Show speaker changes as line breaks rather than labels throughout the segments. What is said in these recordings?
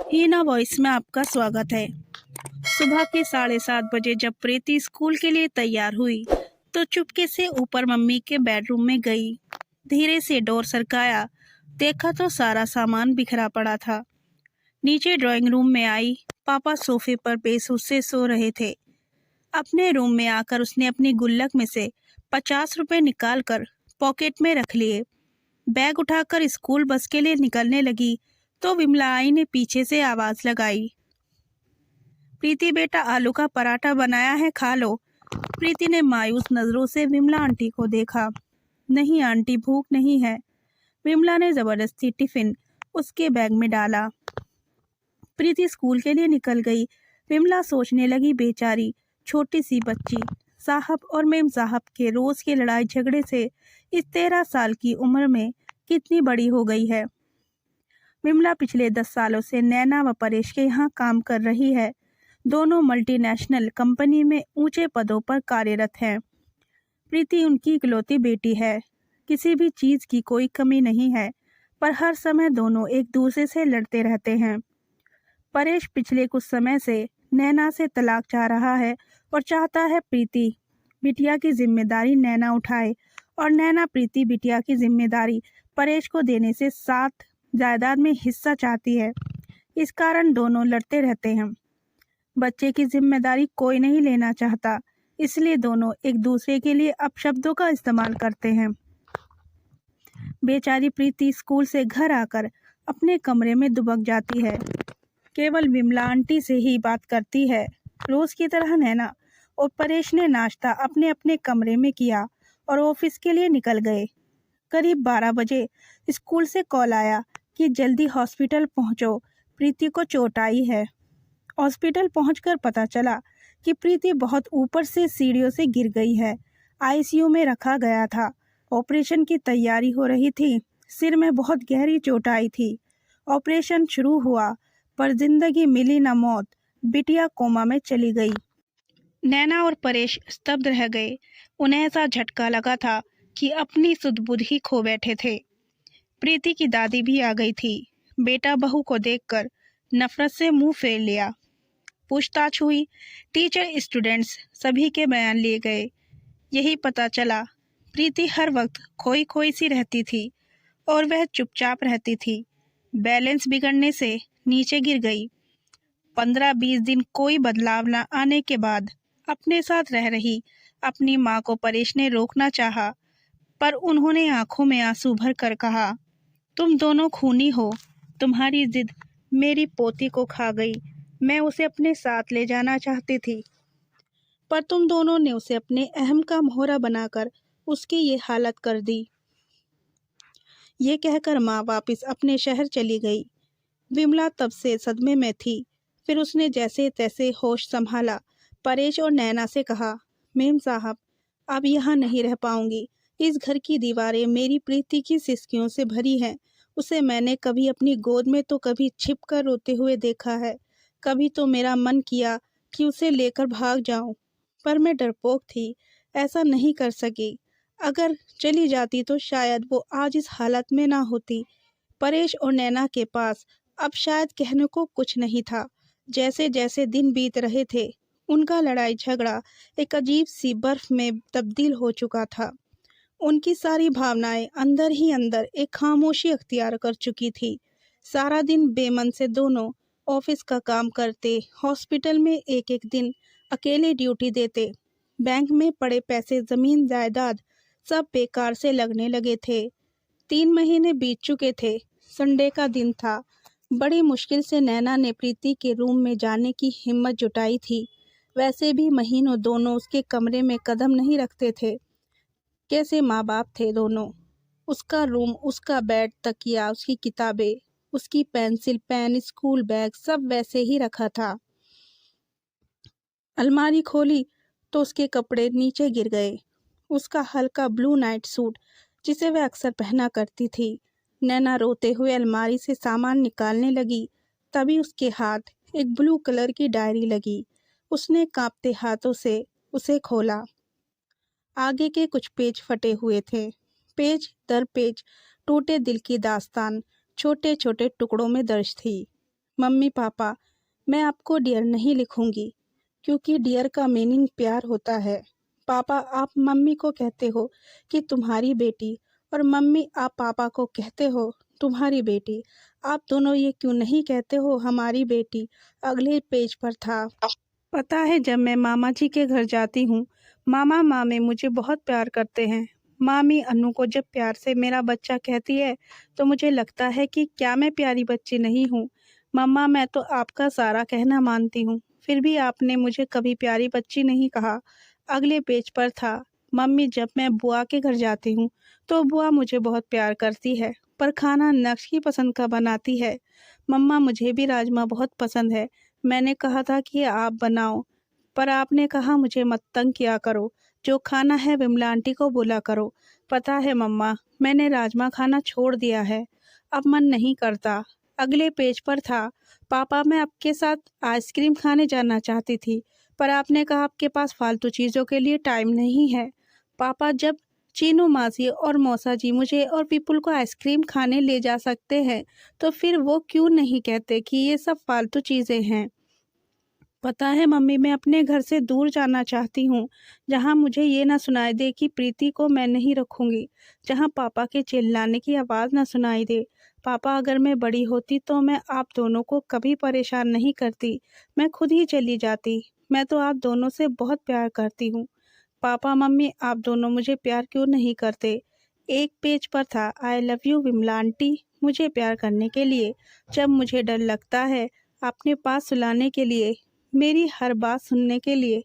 हीना voice में आपका स्वागत है। सुबह के 7:30 बजे जब प्रीति स्कूल के लिए तैयार हुई तो चुपके से ऊपर मम्मी के बेडरूम में गई। धीरे से डोर सरकाया, देखा तो सारा सामान बिखरा पड़ा था। नीचे ड्राइंग रूम में आई, पापा सोफे पर बेहोश से सो रहे थे। अपने रूम में आकर उसने अपनी गुल्लक में से 50 रुपए निकाल कर पॉकेट में रख लिए। बैग उठाकर स्कूल बस के लिए निकलने लगी तो विमला आई ने पीछे से आवाज लगाई, प्रीति बेटा आलू का पराठा बनाया है, खा लो। प्रीति ने मायूस नजरों से विमला आंटी को देखा। नहीं आंटी, भूख नहीं है। विमला ने जबरदस्ती टिफिन उसके बैग में डाला। प्रीति स्कूल के लिए निकल गई। विमला सोचने लगी, बेचारी छोटी सी बच्ची साहब और मेम साहब के रोज के लड़ाई झगड़े से इस 13 साल की उम्र में कितनी बड़ी हो गई है। विमला पिछले 10 सालों से नैना व परेश के यहाँ काम कर रही है। दोनों मल्टीनेशनल कंपनी में ऊंचे पदों पर कार्यरत हैं। प्रीति उनकी इकलौती बेटी है। किसी भी चीज की कोई कमी नहीं है, पर हर समय दोनों एक दूसरे से लड़ते रहते हैं। परेश पिछले कुछ समय से नैना से तलाक चाह रहा है और चाहता है प्रीति बिटिया की जिम्मेदारी नैना उठाए और नैना प्रीति बिटिया की जिम्मेदारी परेश को देने से साथ जायदाद में हिस्सा चाहती है। इस कारण दोनों लड़ते रहते हैं। बच्चे की जिम्मेदारी कोई नहीं लेना चाहता, इसलिए दोनों एक दूसरे के लिए अपशब्दों का इस्तेमाल करते हैं। बेचारी प्रीति स्कूल से घर आकर अपने कमरे में दुबक जाती है। केवल विमला आंटी से ही बात करती है। रोज की तरह नैना और परेश ने नाश्ता अपने अपने कमरे में किया और ऑफिस के लिए निकल गए। करीब 12 बजे स्कूल से कॉल आया कि जल्दी हॉस्पिटल पहुंचो, प्रीति को चोट आई है। हॉस्पिटल पहुंचकर पता चला कि प्रीति बहुत ऊपर से सीढ़ियों से गिर गई है। आईसीयू में रखा गया था। ऑपरेशन की तैयारी हो रही थी। सिर में बहुत गहरी चोट आई थी। ऑपरेशन शुरू हुआ, पर जिंदगी मिली न मौत। बिटिया कोमा में चली गई। नैना और परेश स्तब्ध रह गए। उन्हें ऐसा झटका लगा था कि अपनी सुध-बुध ही खो बैठे थे। प्रीति की दादी भी आ गई थी। बेटा बहू को देखकर नफरत से मुंह फेर लिया। पूछताछ हुई। टीचर, स्टूडेंट्स सभी के बयान लिए गए। यही पता चला प्रीति हर वक्त खोई खोई सी रहती थी और वह चुपचाप रहती थी। बैलेंस बिगड़ने से नीचे गिर गई। 15-20 दिन कोई बदलाव न आने के बाद अपने साथ रह रही अपनी माँ को परेश ने रोकना चाहा, पर उन्होंने आंखों में आंसू भर कर कहा, तुम दोनों खूनी हो। तुम्हारी जिद मेरी पोती को खा गई। मैं उसे अपने साथ ले जाना चाहती थी, पर तुम दोनों ने उसे अपने अहम का मोहरा बनाकर उसकी ये हालत कर दी। ये कहकर माँ वापस अपने शहर चली गई। विमला तब से सदमे में थी। फिर उसने जैसे तैसे होश संभाला। परेश और नैना से कहा, मेम साहब, अब यहाँ नहीं रह पाऊंगी। इस घर की दीवारें मेरी प्रीति की सिसकियों से भरी हैं। उसे मैंने कभी अपनी गोद में तो कभी छिप कर रोते हुए देखा है। कभी तो मेरा मन किया कि उसे लेकर भाग जाऊं, पर मैं डरपोक थी, ऐसा नहीं कर सकी। अगर चली जाती तो शायद वो आज इस हालत में ना होती। परेश और नैना के पास अब शायद कहने को कुछ नहीं था। जैसे जैसे दिन बीत रहे थे, उनका लड़ाई झगड़ा एक अजीब सी बर्फ में तब्दील हो चुका था। उनकी सारी भावनाएं अंदर ही अंदर एक खामोशी अख्तियार कर चुकी थी। सारा दिन बेमन से दोनों ऑफिस का काम करते, हॉस्पिटल में एक एक दिन अकेले ड्यूटी देते। बैंक में पड़े पैसे, जमीन जायदाद सब बेकार से लगने लगे थे। 3 महीने बीत चुके थे। संडे का दिन था। बड़ी मुश्किल से नैना ने प्रीति के रूम में जाने की हिम्मत जुटाई थी। वैसे भी महीनों दोनों उसके कमरे में कदम नहीं रखते थे। कैसे माँ बाप थे दोनों। उसका रूम, उसका बेड, तकिया, उसकी किताबें, उसकी पेंसिल, पेन, स्कूल बैग सब वैसे ही रखा था। अलमारी खोली तो उसके कपड़े नीचे गिर गए। उसका हल्का ब्लू नाइट सूट जिसे वह अक्सर पहना करती थी। नैना रोते हुए अलमारी से सामान निकालने लगी, तभी उसके हाथ एक ब्लू कलर की डायरी लगी। उसने कांपते हाथों से उसे खोला। आगे के कुछ पेज फटे हुए थे। पेज दर पेज टूटे दिल की दास्तान छोटे छोटे टुकड़ों में दर्ज थी। मम्मी पापा, मैं आपको डियर नहीं लिखूंगी क्योंकि डियर का मीनिंग प्यार होता है। पापा, आप मम्मी को कहते हो कि तुम्हारी बेटी, और मम्मी आप पापा को कहते हो तुम्हारी बेटी। आप दोनों ये क्यों नहीं कहते हो हमारी बेटी? अगले पेज पर था। पता है, जब मैं मामा जी के घर जाती हूँ, मामा मामी मुझे बहुत प्यार करते हैं। मामी अनु को जब प्यार से मेरा बच्चा कहती है तो मुझे लगता है कि क्या मैं प्यारी बच्ची नहीं हूँ। मम्मा, मैं तो आपका सारा कहना मानती हूँ, फिर भी आपने मुझे कभी प्यारी बच्ची नहीं कहा। अगले पेज पर था। मम्मी, जब मैं बुआ के घर जाती हूँ तो बुआ मुझे बहुत प्यार करती है, पर खाना नक्श की पसंद का बनाती है। मम्मा, मुझे भी राजमा बहुत पसंद है। मैंने कहा था कि आप बनाओ, पर आपने कहा मुझे मत तंग किया करो, जो खाना है विमला आंटी को बोला करो। पता है मम्मा, मैंने राजमा खाना छोड़ दिया है, अब मन नहीं करता। अगले पेज पर था। पापा, मैं आपके साथ आइसक्रीम खाने जाना चाहती थी, पर आपने कहा आपके पास फालतू चीज़ों के लिए टाइम नहीं है। पापा, जब चीनू मासी और मौसा जी मुझे और विपुल को आइसक्रीम खाने ले जा सकते हैं, तो फिर वो क्यों नहीं कहते कि ये सब फालतू चीज़ें हैं? पता है मम्मी, मैं अपने घर से दूर जाना चाहती हूँ, जहाँ मुझे ये ना सुनाई दे कि प्रीति को मैं नहीं रखूँगी, जहाँ पापा के चिल्लाने की आवाज़ ना सुनाई दे। पापा, अगर मैं बड़ी होती तो मैं आप दोनों को कभी परेशान नहीं करती, मैं खुद ही चली जाती। मैं तो आप दोनों से बहुत प्यार करती हूँ। पापा मम्मी, आप दोनों मुझे प्यार क्यों नहीं करते? एक पेज पर था, I love you Vimala aunty, मुझे प्यार करने के लिए, जब मुझे डर लगता है, अपने पास सुलाने के लिए, मेरी हर बात सुनने के लिए।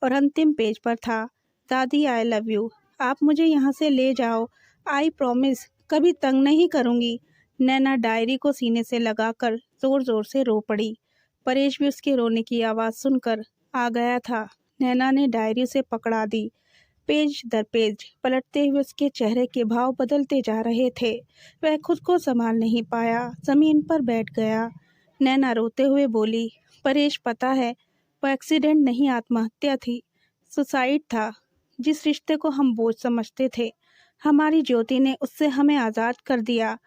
और अंतिम पेज पर था, दादी आई लव यू, आप मुझे यहाँ से ले जाओ, आई प्रॉमिस कभी तंग नहीं करूँगी। नैना डायरी को सीने से लगाकर ज़ोर ज़ोर से रो पड़ी। परेश भी उसके रोने की आवाज़ सुनकर आ गया था। नैना ने डायरी उसे पकड़ा दी। पेज दर पेज पलटते हुए उसके चेहरे के भाव बदलते जा रहे थे। वह खुद को संभाल नहीं पाया, जमीन पर बैठ गया। नैना रोते हुए बोली, परेश, पता है वो एक्सीडेंट नहीं, आत्महत्या थी, सुसाइड था। जिस रिश्ते को हम बोझ समझते थे, हमारी ज्योति ने उससे हमें आज़ाद कर दिया।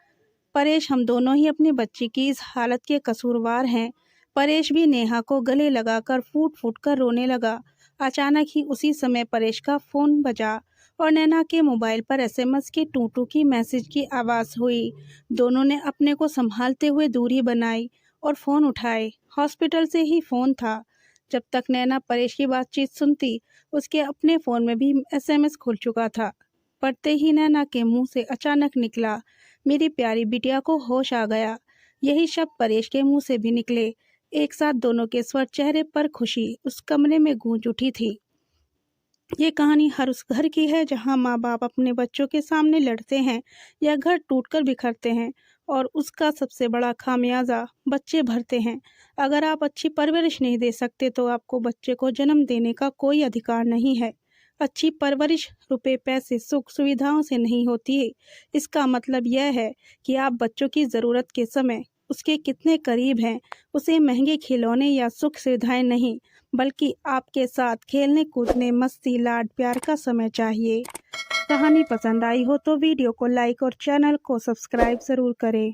परेश, हम दोनों ही अपनी बच्ची की इस हालत के कसूरवार हैं। परेश भी नेहा को गले लगाकर फूट फूट कर रोने लगा। अचानक ही उसी समय परेश का फोन बजा और नैना के मोबाइल पर एसएमएस की टू टू की मैसेज की आवाज़ हुई। दोनों ने अपने को संभालते हुए दूरी बनाई और फ़ोन उठाए। हॉस्पिटल से ही फ़ोन था। जब तक नैना परेश की बातचीत सुनती, उसके अपने फ़ोन में भी एसएमएस खुल चुका था। पढ़ते ही नैना के मुंह से अचानक निकला, मेरी प्यारी बिटिया को होश आ गया। यही शब्द परेश के मुंह से भी निकले। एक साथ दोनों के स्वर, चेहरे पर खुशी उस कमरे में गूंज उठी थी। ये कहानी हर उस घर की है जहां माँ बाप अपने बच्चों के सामने लड़ते हैं या घर टूटकर बिखरते हैं, और उसका सबसे बड़ा खामियाजा बच्चे भरते हैं। अगर आप अच्छी परवरिश नहीं दे सकते तो आपको बच्चे को जन्म देने का कोई अधिकार नहीं है। अच्छी परवरिश रुपए पैसे सुख सुविधाओं से नहीं होती है। इसका मतलब यह है कि आप बच्चों की ज़रूरत के समय उसके कितने करीब हैं। उसे महंगे खिलौने या सुख सुविधाएं नहीं, बल्कि आपके साथ खेलने कूदने, मस्ती, लाड प्यार का समय चाहिए। कहानी पसंद आई हो तो वीडियो को लाइक और चैनल को सब्सक्राइब ज़रूर करें।